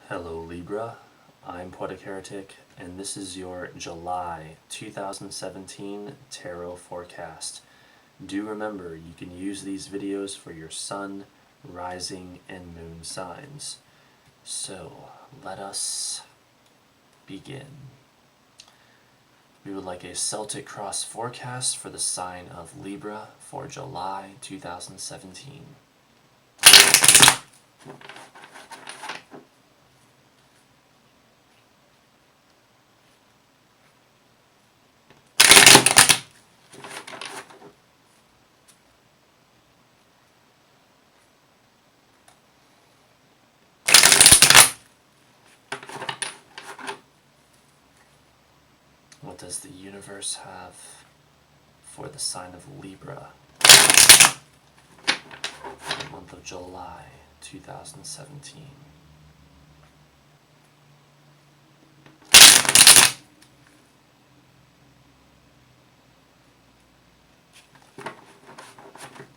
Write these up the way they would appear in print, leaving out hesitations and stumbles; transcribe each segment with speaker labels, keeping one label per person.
Speaker 1: Hello Libra, I'm Poetic Heretic, and this is your July 2017 Tarot Forecast. Do remember, you can use these videos for your Sun, Rising, and Moon signs. So, let us begin. We would like a Celtic Cross forecast for the sign of Libra for July 2017. What does the universe have for the sign of Libra for the month of July 2017?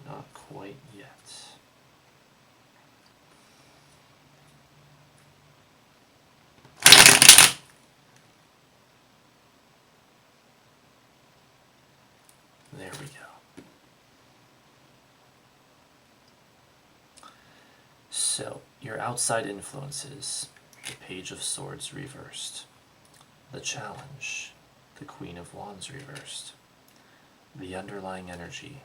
Speaker 1: Not quite yet. There we go. So, your outside influences, the Page of Swords reversed, the challenge, the Queen of Wands reversed, the underlying energy,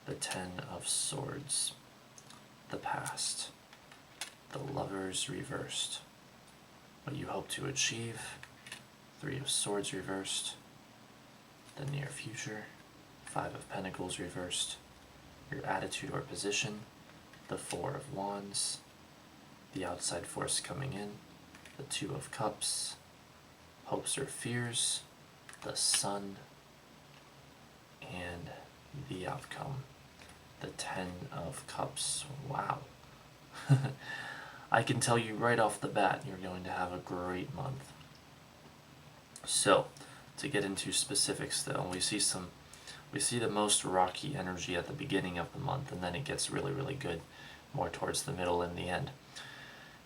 Speaker 1: the Ten of Swords, the past, the Lovers reversed, what you hope to achieve, Three of Swords reversed, the near future, Five of Pentacles reversed, your attitude or position, the Four of Wands, the outside force coming in, the Two of Cups, hopes or fears, the Sun, and the outcome, the Ten of Cups. Wow. I can tell you right off the bat, you're going to have a great month. So, to get into specifics though, we see the most rocky energy at the beginning of the month, and then it gets really, really good more towards the middle and the end.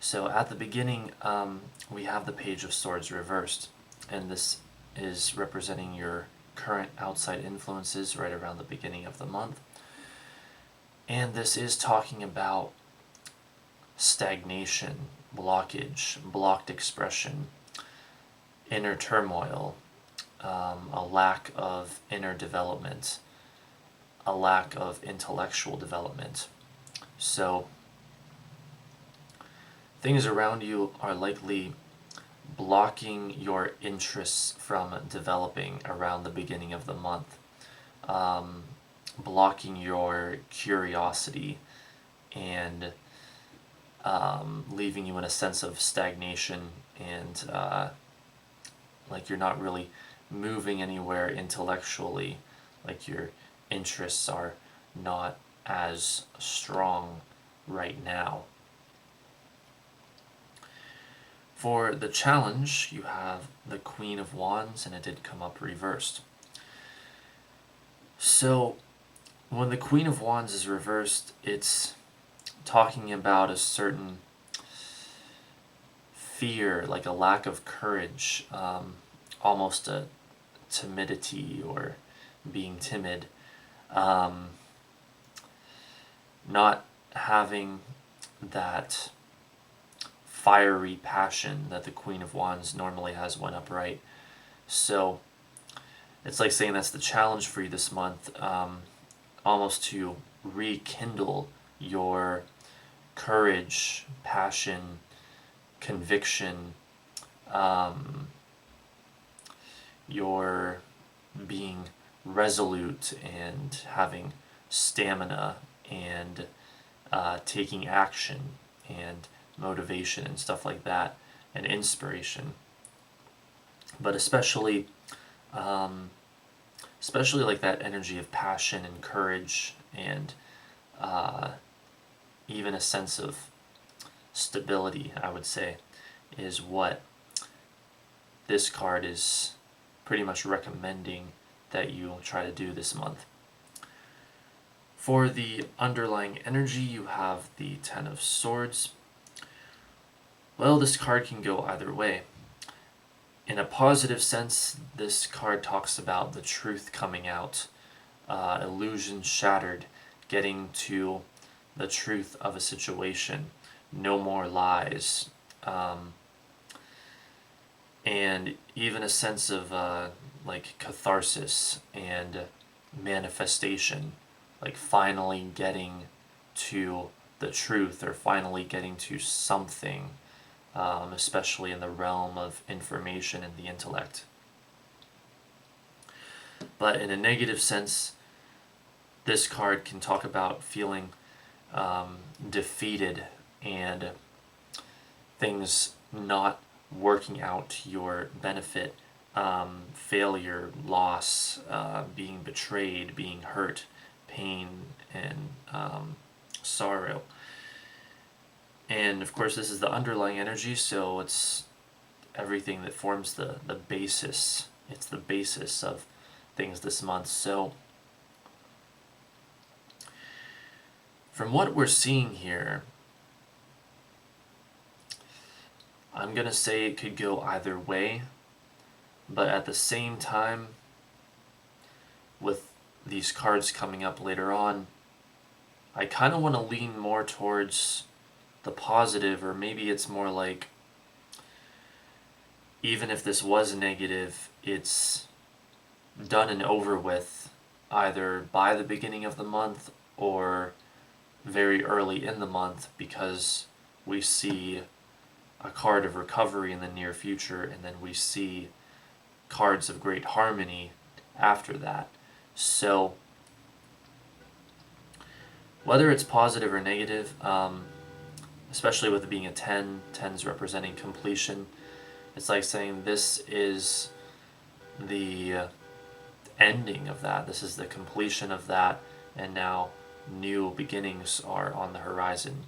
Speaker 1: So at the beginning, we have the Page of Swords reversed, and this is representing your current outside influences right around the beginning of the month. And this is talking about stagnation, blockage, blocked expression, inner turmoil, a lack of inner development, a lack of intellectual development. So things around you are likely blocking your interests from developing around the beginning of the month, blocking your curiosity and leaving you in a sense of stagnation and like you're not really moving anywhere intellectually, like your interests are not as strong right now. For the challenge, you have the Queen of Wands, and it did come up reversed. So when the Queen of Wands is reversed, it's talking about a certain fear, like a lack of courage, almost a timidity or being timid, not having that fiery passion that the Queen of Wands normally has when upright. So it's like saying that's the challenge for you this month, almost to rekindle your courage, passion, conviction, your being resolute and having stamina and taking action and motivation and stuff like that, and inspiration. But especially like that energy of passion and courage and even a sense of stability, I would say, is what this card is pretty much recommending that you try to do this month. For the underlying energy, you have the Ten of Swords. Well, this card can go either way. In a positive sense, this card talks about the truth coming out, illusion shattered, getting to the truth of a situation, no more lies, and even a sense of like catharsis and manifestation, like finally getting to the truth or finally getting to something, especially in the realm of information and the intellect. But in a negative sense, this card can talk about feeling defeated and things not working out to your benefit, failure, loss, being betrayed, being hurt, pain, and sorrow. And of course, this is the underlying energy, so it's everything that forms the basis. It's the basis of things this month. So, from what we're seeing here, I'm going to say it could go either way, but at the same time, with these cards coming up later on, I kind of want to lean more towards the positive, or maybe it's more like, even if this was negative, it's done and over with either by the beginning of the month or very early in the month, because we see a card of recovery in the near future, and then we see cards of great harmony after that. So whether it's positive or negative, especially with it being a 10, 10's representing completion, it's like saying this is the ending of that, this is the completion of that, and now new beginnings are on the horizon.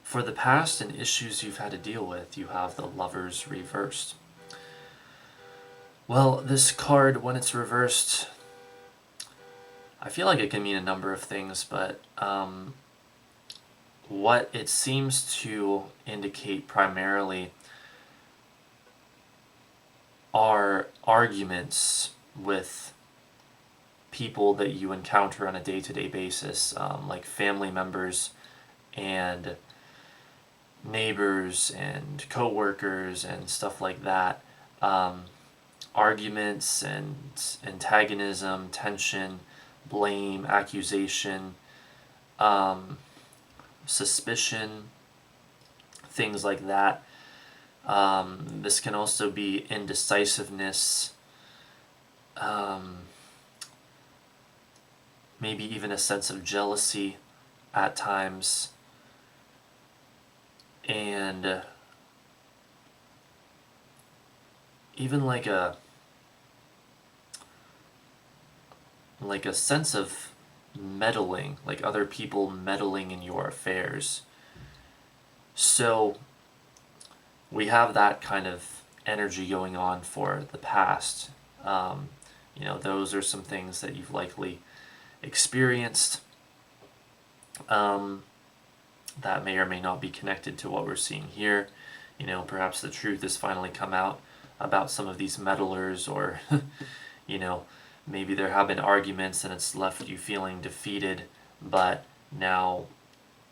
Speaker 1: For the past and issues you've had to deal with, you have the Lovers reversed. Well, this card, when it's reversed, I feel like it can mean a number of things, but what it seems to indicate primarily are arguments with people that you encounter on a day-to-day basis, like family members and neighbors and co-workers and stuff like that. Arguments and antagonism, tension, blame, accusation, suspicion, things like that. This can also be indecisiveness, maybe even a sense of jealousy at times, and even like a sense of meddling, like other people meddling in your affairs. So we have that kind of energy going on for the past. Those are some things that you've likely experienced, that may or may not be connected to what we're seeing here. Perhaps the truth has finally come out about some of these meddlers, or maybe there have been arguments and it's left you feeling defeated, but now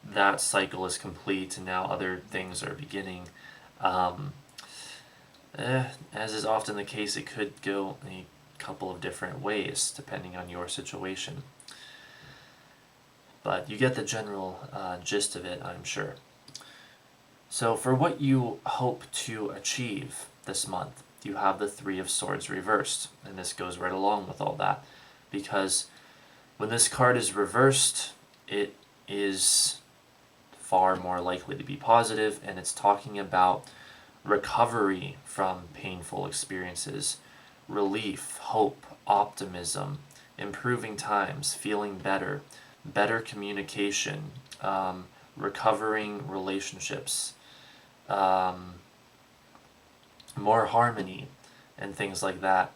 Speaker 1: that cycle is complete and now other things are beginning. As is often the case, it could go a couple of different ways depending on your situation. But you get the general gist of it, I'm sure. So for what you hope to achieve this month, you have the Three of Swords reversed. And this goes right along with all that, because when this card is reversed, it is far more likely to be positive, and it's talking about recovery from painful experiences, relief, hope, optimism, improving times, feeling better, better communication, recovering relationships, more harmony, and things like that.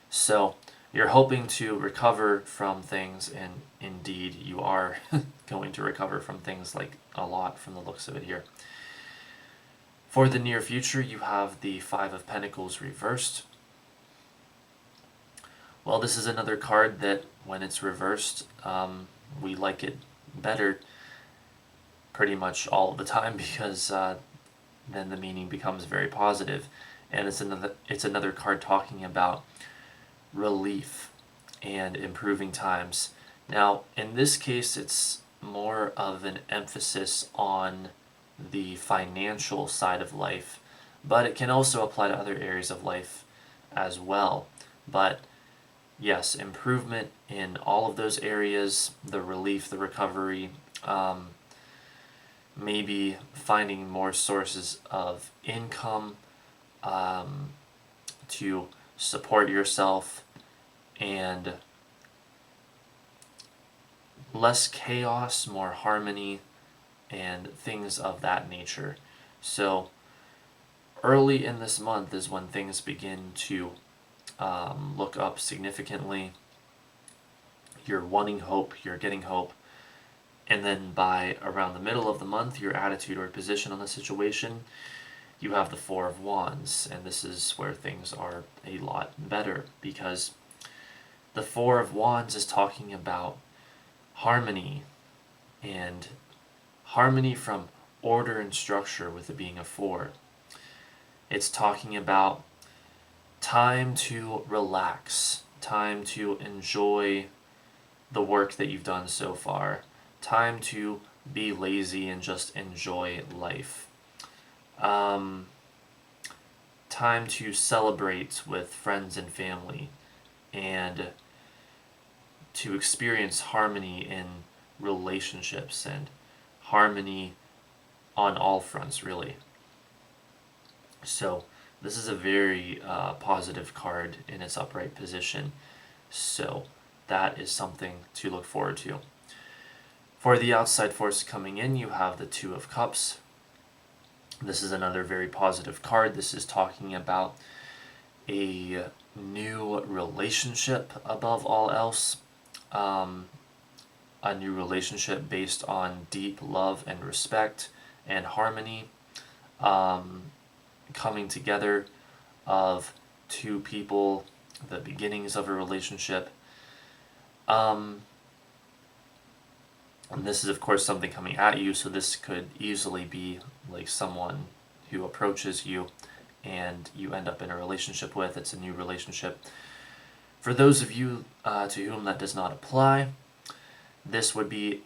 Speaker 1: So You're hoping to recover from things, and indeed you are going to recover from things, like a lot from the looks of it here. For the near future, you have the Five of Pentacles reversed. Well, this is another card that, when it's reversed, we like it better pretty much all of the time, because then the meaning becomes very positive. And it's another card talking about relief and improving times. Now, in this case, it's more of an emphasis on the financial side of life, but it can also apply to other areas of life as well. But yes, improvement in all of those areas, the relief, the recovery, maybe finding more sources of income to support yourself, and less chaos, more harmony, and things of that nature. So early in this month is when things begin to look up significantly. You're wanting hope, you're getting hope, and then by around the middle of the month, your attitude or position on the situation, you have the Four of Wands, and this is where things are a lot better, because the Four of Wands is talking about harmony, and harmony from order and structure, with it being a four. It's talking about time to relax, time to enjoy the work that you've done so far, time to be lazy and just enjoy life, time to celebrate with friends and family, and to experience harmony in relationships, and harmony on all fronts, really. So this is a very positive card in its upright position, so that is something to look forward to. For the outside force coming in, you have the Two of Cups. This is another very positive card. This is talking about a new relationship above all else. A new relationship based on deep love and respect and harmony, coming together of two people, the beginnings of a relationship. And this is, of course, something coming at you, so this could easily be like someone who approaches you and you end up in a relationship with. It's a new relationship. For those of you to whom that does not apply, this would be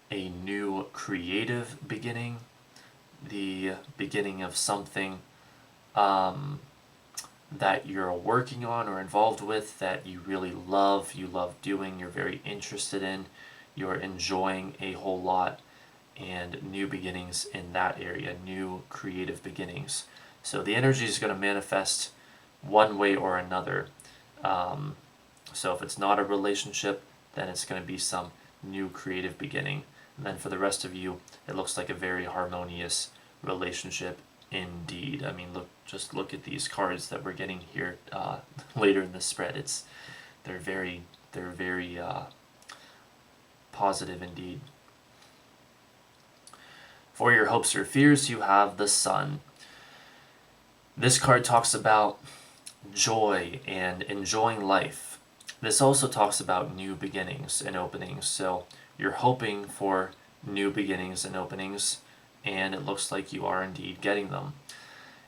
Speaker 1: a new creative beginning, the beginning of something that you're working on or involved with that you really love, you love doing, you're very interested in, you're enjoying a whole lot, and new beginnings in that area, new creative beginnings. So the energy is going to manifest one way or another. So if it's not a relationship, then it's going to be some new creative beginning. And then for the rest of you, it looks like a very harmonious relationship indeed. I mean, just look at these cards that we're getting here later in the spread. They're very positive indeed. For your hopes or fears, you have the Sun. This card talks about joy and enjoying life. This also talks about new beginnings and openings. So you're hoping for new beginnings and openings, and it looks like you are indeed getting them.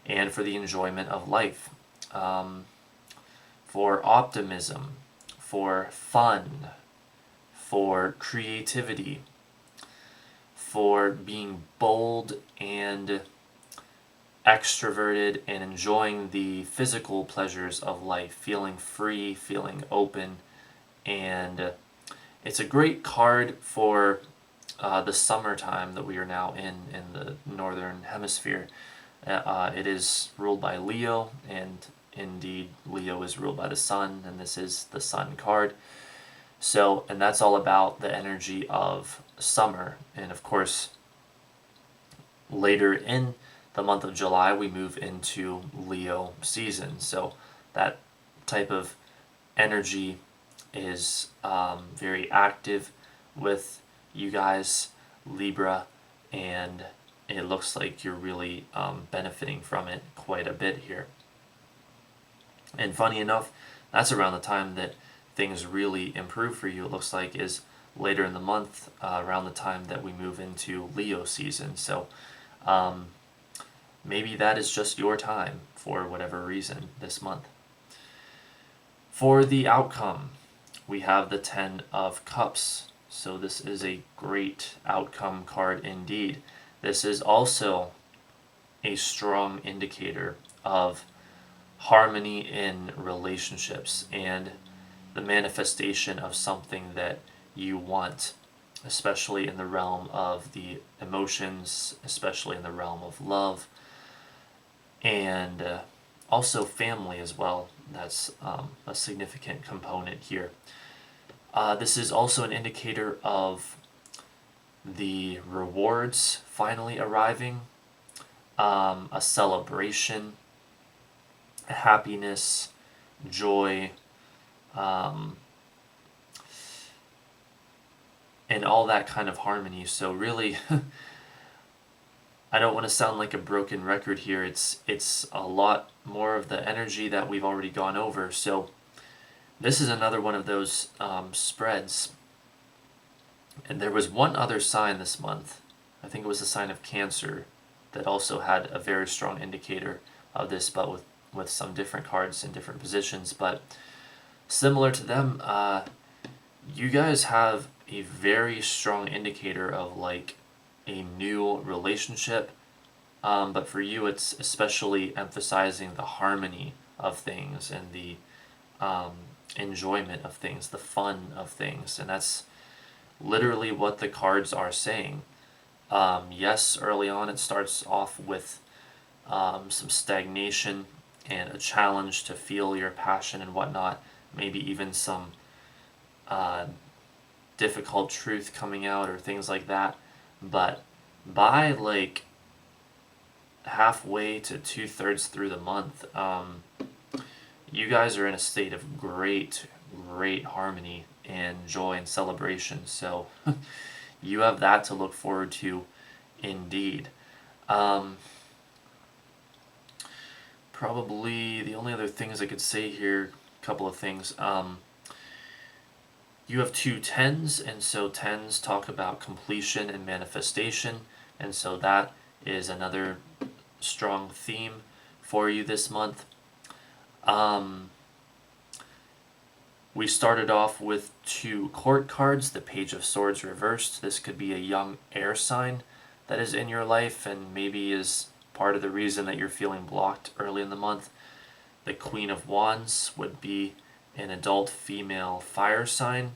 Speaker 1: And for the enjoyment of life, for optimism, for fun, for creativity, for being bold and extroverted and enjoying the physical pleasures of life, feeling free, feeling open. And it's a great card for the summertime that we are now in the northern hemisphere. It is ruled by Leo, and indeed Leo is ruled by the Sun, and this is the Sun card. So, and that's all about the energy of summer. And of course, later in the month of July, we move into Leo season. So that type of energy is very active with you guys, Libra, and it looks like you're really benefiting from it quite a bit here. And funny enough, that's around the time that things really improve for you, it looks like, is later in the month, around the time that we move into Leo season. So maybe that is just your time for whatever reason this month. For the outcome, we have the Ten of Cups. So this is a great outcome card indeed. This is also a strong indicator of harmony in relationships and the manifestation of something that you want, especially in the realm of the emotions, especially in the realm of love, and also family as well. That's a significant component here. This is also an indicator of the rewards finally arriving, a celebration, happiness, joy, and all that kind of harmony. So really, I don't want to sound like a broken record here. It's a lot more of the energy that we've already gone over. So this is another one of those spreads. And there was one other sign this month, I think it was the sign of Cancer, that also had a very strong indicator of this, but with some different cards in different positions. But similar to them, you guys have a very strong indicator of like a new relationship. But for you, it's especially emphasizing the harmony of things and the enjoyment of things, the fun of things. And that's literally what the cards are saying. Yes, early on it starts off with some stagnation and a challenge to feel your passion and whatnot, maybe even some difficult truth coming out or things like that. But by like halfway to 2/3 through the month, you guys are in a state of great harmony and joy and celebration. So you have that to look forward to indeed. Probably the only other things I could say here, a couple of things. You have two tens, and so tens talk about completion and manifestation, and so that is another strong theme for you this month. We started off with two court cards, the Page of Swords reversed. This could be a young air sign that is in your life and maybe is part of the reason that you're feeling blocked early in the month. The Queen of Wands would be an adult female fire sign,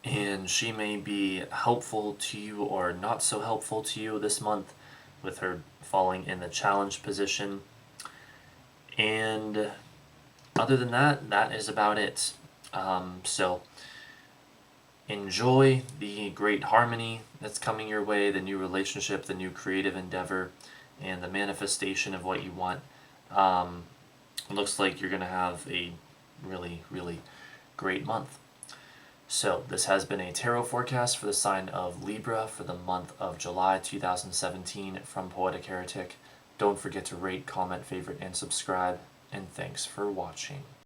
Speaker 1: and she may be helpful to you or not so helpful to you this month, with her falling in the challenge position. And other than that, that is about it. So enjoy the great harmony that's coming your way, the new relationship, the new creative endeavor, and the manifestation of what you want. It looks like you're going to have a really great month. So this has been a tarot forecast for the sign of Libra for the month of July 2017 from Poetic Heretic. Don't forget to rate, comment, favorite, and subscribe, and thanks for watching.